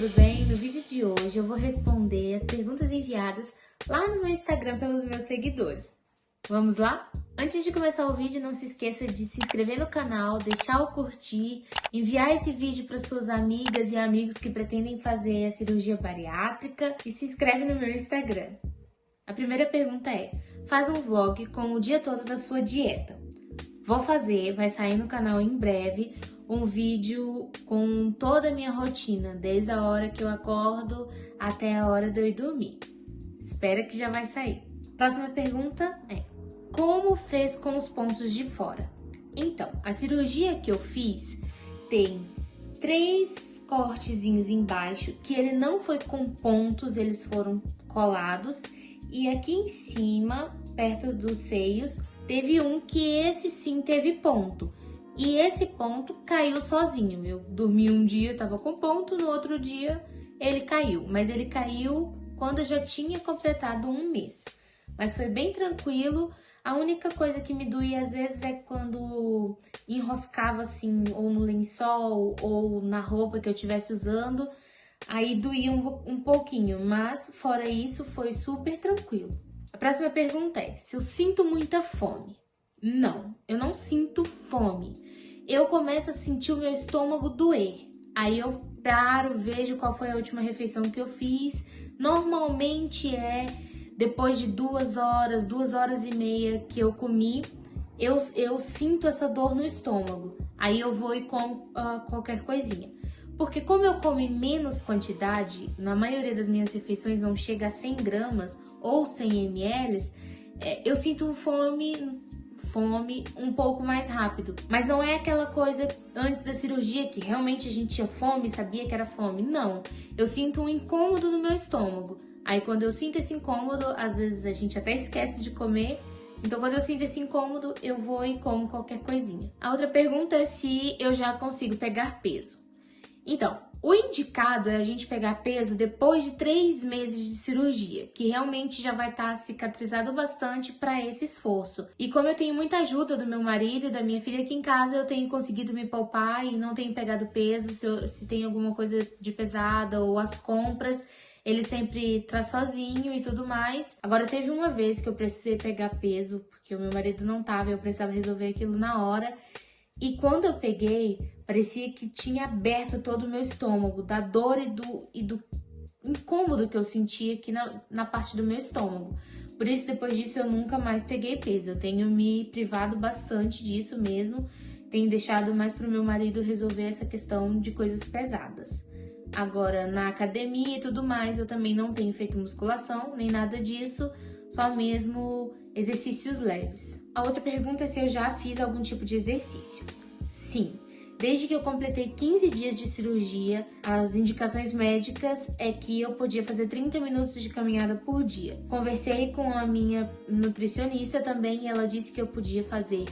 tudo bem? No vídeo de hoje eu vou responder as perguntas enviadas lá no meu Instagram pelos meus seguidores. Vamos lá? Antes de começar o vídeo, não se esqueça de se inscrever no canal, deixar o curtir, enviar esse vídeo para suas amigas e amigos que pretendem fazer a cirurgia bariátrica e se inscreve no meu Instagram. A primeira pergunta é: faz um vlog com o dia todo da sua dieta. Vou fazer, vai sair no canal em breve, um vídeo com toda a minha rotina, desde a hora que eu acordo até a hora de eu ir dormir. Espera que já vai sair. Próxima pergunta é: como fez com os pontos de fora? Então, a cirurgia que eu fiz tem 3 cortezinhos embaixo, que ele não foi com pontos, eles foram colados. E aqui em cima, perto dos seios, teve um que esse sim teve ponto. E esse ponto caiu sozinho. Eu dormi um dia, tava com ponto, no outro dia ele caiu. Mas ele caiu quando eu já tinha completado um mês. Mas foi bem tranquilo. A única coisa que me doía às vezes é quando enroscava assim, ou no lençol, ou na roupa que eu estivesse usando. Aí doía um pouquinho, mas fora isso foi super tranquilo. A próxima pergunta é: se eu sinto muita fome? Não, eu não sinto fome. Eu começo a sentir o meu estômago doer. Aí eu paro, vejo qual foi a última refeição que eu fiz. Normalmente é depois de 2 horas, 2 horas e meia que eu comi, eu sinto essa dor no estômago. Aí eu vou e como qualquer coisinha. Porque como eu como em menos quantidade, na maioria das minhas refeições não chega a 100 gramas ou 100 ml, eu sinto fome um pouco mais rápido. Mas não é aquela coisa antes da cirurgia que realmente a gente tinha fome e sabia que era fome. Não, eu sinto um incômodo no meu estômago. Aí quando eu sinto esse incômodo, às vezes a gente até esquece de comer. Então quando eu sinto esse incômodo, eu vou e como qualquer coisinha. A outra pergunta é se eu já consigo pegar peso. Então, o indicado é a gente pegar peso depois de 3 meses de cirurgia, que realmente já vai estar cicatrizado bastante para esse esforço. E como eu tenho muita ajuda do meu marido e da minha filha aqui em casa, eu tenho conseguido me poupar e não tenho pegado peso. Se tem alguma coisa de pesada ou as compras, ele sempre traz sozinho e tudo mais. Agora, teve uma vez que eu precisei pegar peso, porque o meu marido não tava e eu precisava resolver aquilo na hora. E quando eu peguei, parecia que tinha aberto todo o meu estômago, da dor e do incômodo que eu sentia aqui na parte do meu estômago. Por isso, depois disso, eu nunca mais peguei peso. Eu tenho me privado bastante disso mesmo. Tenho deixado mais pro meu marido resolver essa questão de coisas pesadas. Agora, na academia e tudo mais, eu também não tenho feito musculação, nem nada disso. Só mesmo exercícios leves. A outra pergunta é se eu já fiz algum tipo de exercício. Sim, desde que eu completei 15 dias de cirurgia, as indicações médicas é que eu podia fazer 30 minutos de caminhada por dia. Conversei com a minha nutricionista também e ela disse que eu podia fazer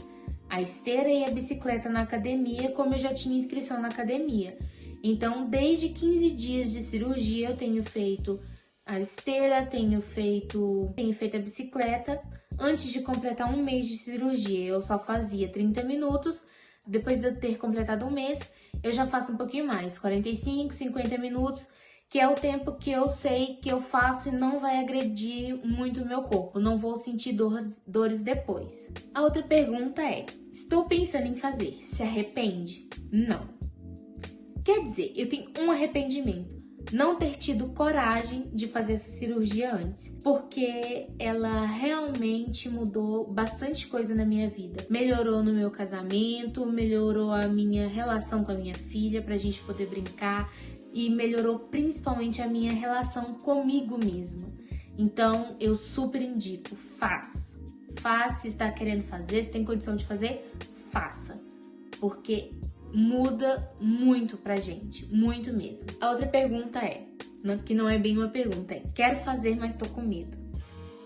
a esteira e a bicicleta na academia, como eu já tinha inscrição na academia. Então, desde 15 dias de cirurgia, eu tenho feito a esteira, tenho feito a bicicleta. Antes de completar um mês de cirurgia, eu só fazia 30 minutos. Depois de eu ter completado um mês, eu já faço um pouquinho mais, 45, 50 minutos, que é o tempo que eu sei que eu faço e não vai agredir muito o meu corpo. Não vou sentir dores depois. A outra pergunta é: estou pensando em fazer, se arrepende? Não. Quer dizer, eu tenho um arrependimento. Não ter tido coragem de fazer essa cirurgia antes, porque ela realmente mudou bastante coisa na minha vida. Melhorou no meu casamento, melhorou a minha relação com a minha filha pra gente poder brincar e melhorou principalmente a minha relação comigo mesma. Então, eu super indico, faz. Faz, se está querendo fazer, se tem condição de fazer, faça. Porque muda muito pra gente, muito mesmo. A outra pergunta é, que não é bem uma pergunta, é: quero fazer, mas tô com medo.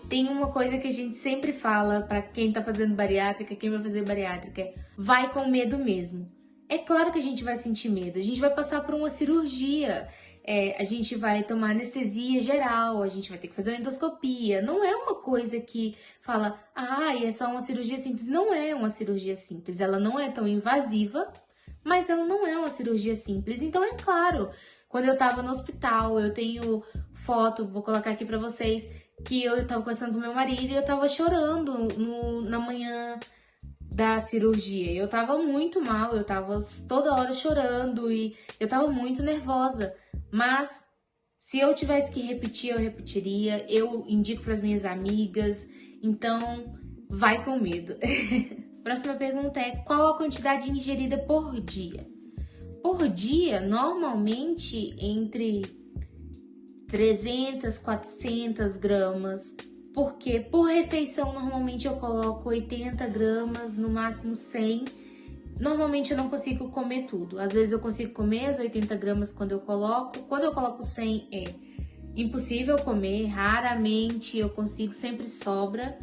Tem uma coisa que a gente sempre fala pra quem tá fazendo bariátrica, quem vai fazer bariátrica, é: vai com medo mesmo. É claro que a gente vai sentir medo, a gente vai passar por uma cirurgia, a gente vai tomar anestesia geral, a gente vai ter que fazer uma endoscopia. Não é uma coisa que fala, é só uma cirurgia simples. Não é uma cirurgia simples, ela não é tão invasiva, mas ela não é uma cirurgia simples. Então, é claro, quando eu tava no hospital. Eu tenho foto, vou colocar aqui pra vocês, que eu tava conversando com meu marido e eu tava chorando na manhã da cirurgia. Eu tava muito mal, eu tava toda hora chorando e eu tava muito nervosa. Mas se eu tivesse que repetir, eu repetiria. Eu indico para as minhas amigas. Então, vai com medo. Próxima pergunta é: qual a quantidade ingerida por dia? Por dia, normalmente entre 300, 400 gramas, porque por refeição normalmente eu coloco 80 gramas, no máximo 100. Normalmente eu não consigo comer tudo, às vezes eu consigo comer as 80 gramas quando eu coloco 100 é impossível comer, raramente eu consigo, sempre sobra.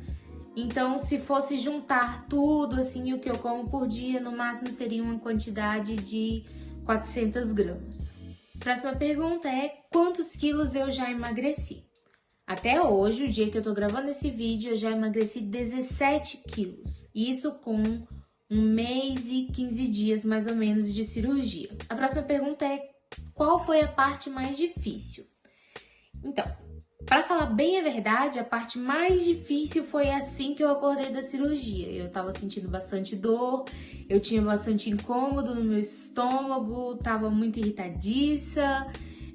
Então, se fosse juntar tudo assim, o que eu como por dia, no máximo seria uma quantidade de 400 gramas. Próxima pergunta é: quantos quilos eu já emagreci? Até hoje, o dia que eu tô gravando esse vídeo, eu já emagreci 17 quilos. Isso com 1 mês e 15 dias, mais ou menos, de cirurgia. A próxima pergunta é: qual foi a parte mais difícil? Então, para falar bem a verdade, a parte mais difícil foi assim que eu acordei da cirurgia. Eu tava sentindo bastante dor, eu tinha bastante incômodo no meu estômago, tava muito irritadiça.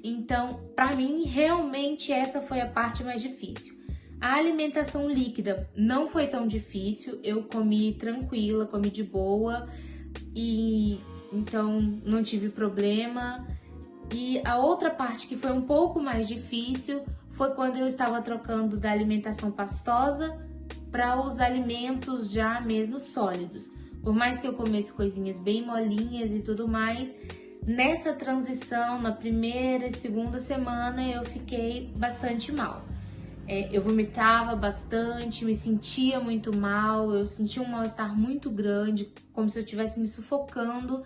Então, para mim, realmente essa foi a parte mais difícil. A alimentação líquida não foi tão difícil, eu comi tranquila, comi de boa e então não tive problema. E a outra parte que foi um pouco mais difícil foi quando eu estava trocando da alimentação pastosa para os alimentos já mesmo sólidos. Por mais que eu comesse coisinhas bem molinhas e tudo mais, nessa transição, na primeira e segunda semana, eu fiquei bastante mal. Eu vomitava bastante, me sentia muito mal, eu sentia um mal-estar muito grande, como se eu estivesse me sufocando.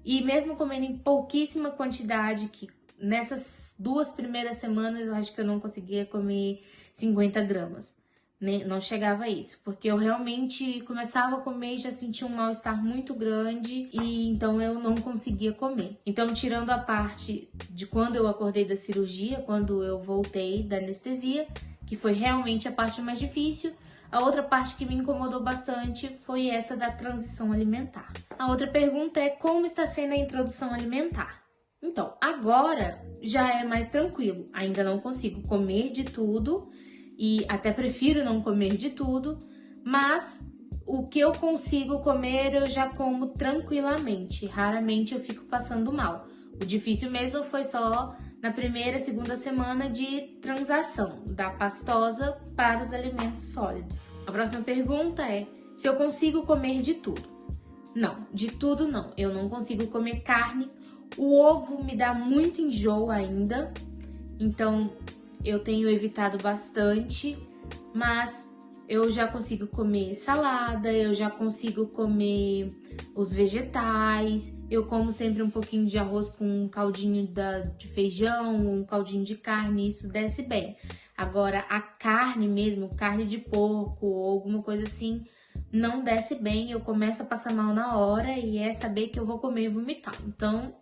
E mesmo comendo em pouquíssima quantidade, que nessas 2 primeiras semanas eu acho que eu não conseguia comer 50 gramas, né? Não chegava a isso, porque eu realmente começava a comer e já sentia um mal-estar muito grande e então eu não conseguia comer. Então, tirando a parte de quando eu acordei da cirurgia, quando eu voltei da anestesia, que foi realmente a parte mais difícil, a outra parte que me incomodou bastante foi essa da transição alimentar. A outra pergunta é: como está sendo a introdução alimentar? Então, agora já é mais tranquilo. Ainda não consigo comer de tudo e até prefiro não comer de tudo, mas o que eu consigo comer eu já como tranquilamente. Raramente eu fico passando mal. O difícil mesmo foi só na primeira e segunda semana de transação da pastosa para os alimentos sólidos. A próxima pergunta é: se eu consigo comer de tudo? Não, de tudo não. Eu não consigo comer carne. O ovo me dá muito enjoo ainda, então eu tenho evitado bastante, mas eu já consigo comer salada, eu já consigo comer os vegetais, eu como sempre um pouquinho de arroz com um caldinho de feijão, um caldinho de carne, isso desce bem. Agora, a carne mesmo, carne de porco ou alguma coisa assim, não desce bem, eu começo a passar mal na hora e é saber que eu vou comer e vomitar. Então,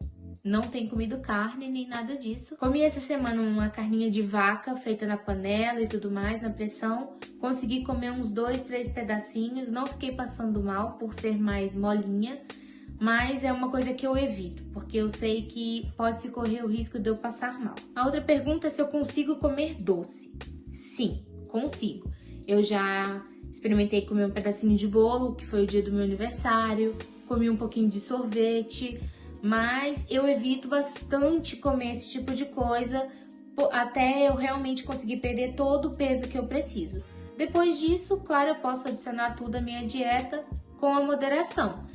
não tenho comido carne nem nada disso. Comi essa semana uma carninha de vaca feita na panela e tudo mais, na pressão. Consegui comer uns 2, 3 pedacinhos, não fiquei passando mal por ser mais molinha, mas é uma coisa que eu evito, porque eu sei que pode-se correr o risco de eu passar mal. A outra pergunta é se eu consigo comer doce. Sim, consigo. Eu já experimentei comer um pedacinho de bolo, que foi o dia do meu aniversário, comi um pouquinho de sorvete, mas eu evito bastante comer esse tipo de coisa até eu realmente conseguir perder todo o peso que eu preciso. Depois disso, claro, eu posso adicionar tudo à minha dieta com a moderação.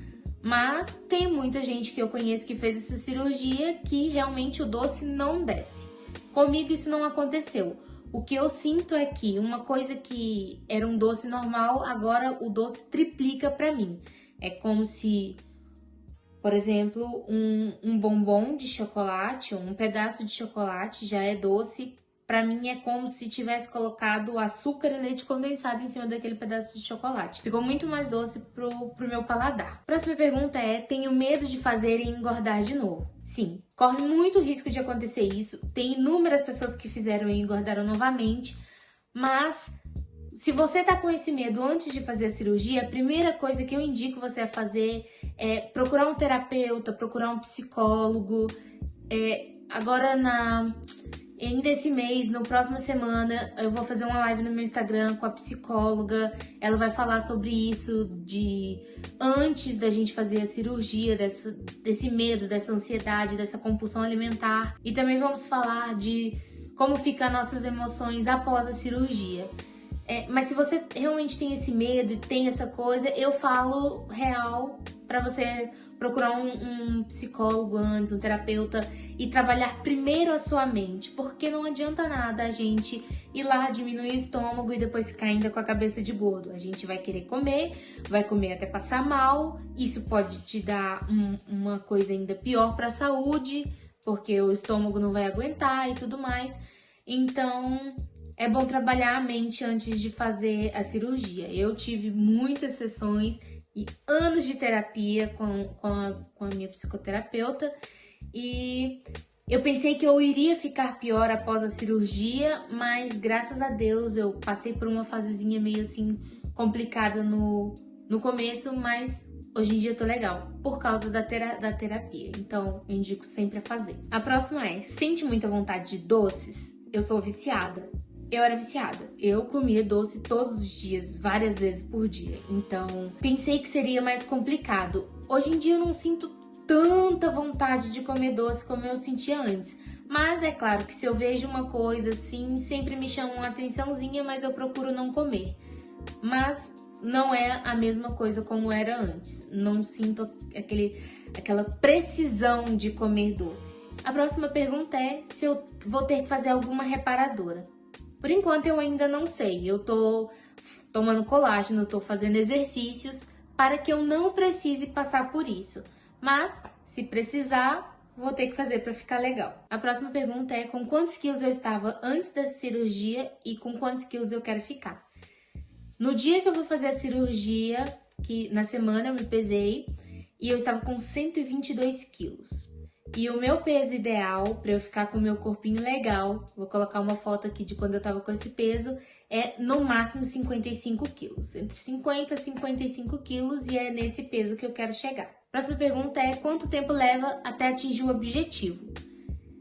Mas tem muita gente que eu conheço que fez essa cirurgia que realmente o doce não desce. Comigo isso não aconteceu. O que eu sinto é que uma coisa que era um doce normal, agora o doce triplica pra mim. É como se, por exemplo, um bombom de chocolate, ou um pedaço de chocolate já é doce. Pra mim é como se tivesse colocado açúcar e leite condensado em cima daquele pedaço de chocolate. Ficou muito mais doce pro meu paladar. Próxima pergunta é: tenho medo de fazer e engordar de novo? Sim, corre muito risco de acontecer isso. Tem inúmeras pessoas que fizeram e engordaram novamente, mas se você tá com esse medo antes de fazer a cirurgia, a primeira coisa que eu indico você a fazer é procurar um terapeuta, procurar um psicólogo. Agora, ainda esse mês, na próxima semana, eu vou fazer uma live no meu Instagram com a psicóloga. Ela vai falar sobre isso antes da gente fazer a cirurgia, desse medo, dessa ansiedade, dessa compulsão alimentar. E também vamos falar de como ficam nossas emoções após a cirurgia. Mas se você realmente tem esse medo e tem essa coisa, eu falo real para você procurar um psicólogo antes, um terapeuta, e trabalhar primeiro a sua mente, porque não adianta nada a gente ir lá diminuir o estômago e depois ficar ainda com a cabeça de gordo. A gente vai querer comer, vai comer até passar mal, isso pode te dar uma coisa ainda pior para a saúde, porque o estômago não vai aguentar e tudo mais. Então, é bom trabalhar a mente antes de fazer a cirurgia. Eu tive muitas sessões e anos de terapia com a minha psicoterapeuta e eu pensei que eu iria ficar pior após a cirurgia, mas graças a Deus eu passei por uma fasezinha meio assim complicada no começo, mas hoje em dia eu tô legal por causa da terapia, então eu indico sempre a fazer. A próxima sente muita vontade de doces? Eu sou viciada. Eu era viciada. Eu comia doce todos os dias, várias vezes por dia. Então, pensei que seria mais complicado. Hoje em dia eu não sinto tanta vontade de comer doce como eu sentia antes. Mas é claro que se eu vejo uma coisa assim, sempre me chama uma atençãozinha, mas eu procuro não comer. Mas não é a mesma coisa como era antes. Não sinto aquela precisão de comer doce. A próxima pergunta é se eu vou ter que fazer alguma reparadora. Por enquanto eu ainda não sei, eu tô tomando colágeno, tô fazendo exercícios para que eu não precise passar por isso. Mas, se precisar, vou ter que fazer para ficar legal. A próxima pergunta é com quantos quilos eu estava antes da cirurgia e com quantos quilos eu quero ficar. No dia que eu vou fazer a cirurgia, que na semana eu me pesei, e eu estava com 122 quilos. E o meu peso ideal para eu ficar com o meu corpinho legal, vou colocar uma foto aqui de quando eu tava com esse peso, é no máximo 55 quilos. Entre 50 e 55 quilos e é nesse peso que eu quero chegar. Próxima pergunta é quanto tempo leva até atingir o objetivo?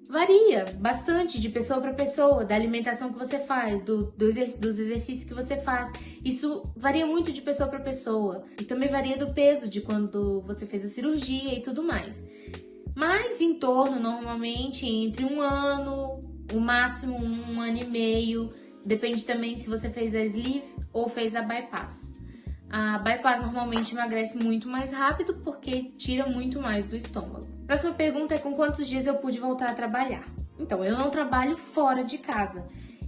Varia bastante de pessoa para pessoa, da alimentação que você faz, dos exercícios que você faz. Isso varia muito de pessoa para pessoa. E também varia do peso, de quando você fez a cirurgia e tudo mais. Mas em torno, normalmente, entre 1 ano, o máximo 1 ano e meio. Depende também se você fez a sleeve ou fez a bypass. A bypass normalmente emagrece muito mais rápido porque tira muito mais do estômago. Próxima pergunta é com quantos dias eu pude voltar a trabalhar? Então, eu não trabalho fora de casa.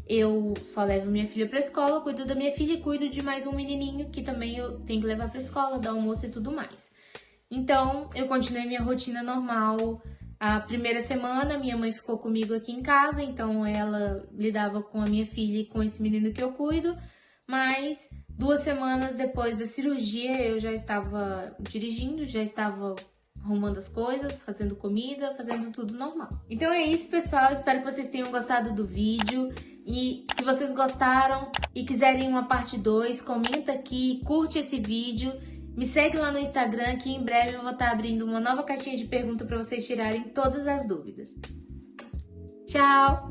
Eu só levo minha filha para a escola, cuido da minha filha e cuido de mais um menininho que também eu tenho que levar para a escola, dar almoço e tudo mais. Então, eu continuei minha rotina normal. A primeira semana, minha mãe ficou comigo aqui em casa, então ela lidava com a minha filha e com esse menino que eu cuido. Mas 2 semanas depois da cirurgia, eu já estava dirigindo, já estava arrumando as coisas, fazendo comida, fazendo tudo normal. Então é isso, pessoal. Espero que vocês tenham gostado do vídeo. E se vocês gostaram e quiserem uma parte 2, comenta aqui, curte esse vídeo. Me segue lá no Instagram que em breve eu vou estar abrindo uma nova caixinha de perguntas para vocês tirarem todas as dúvidas. Tchau!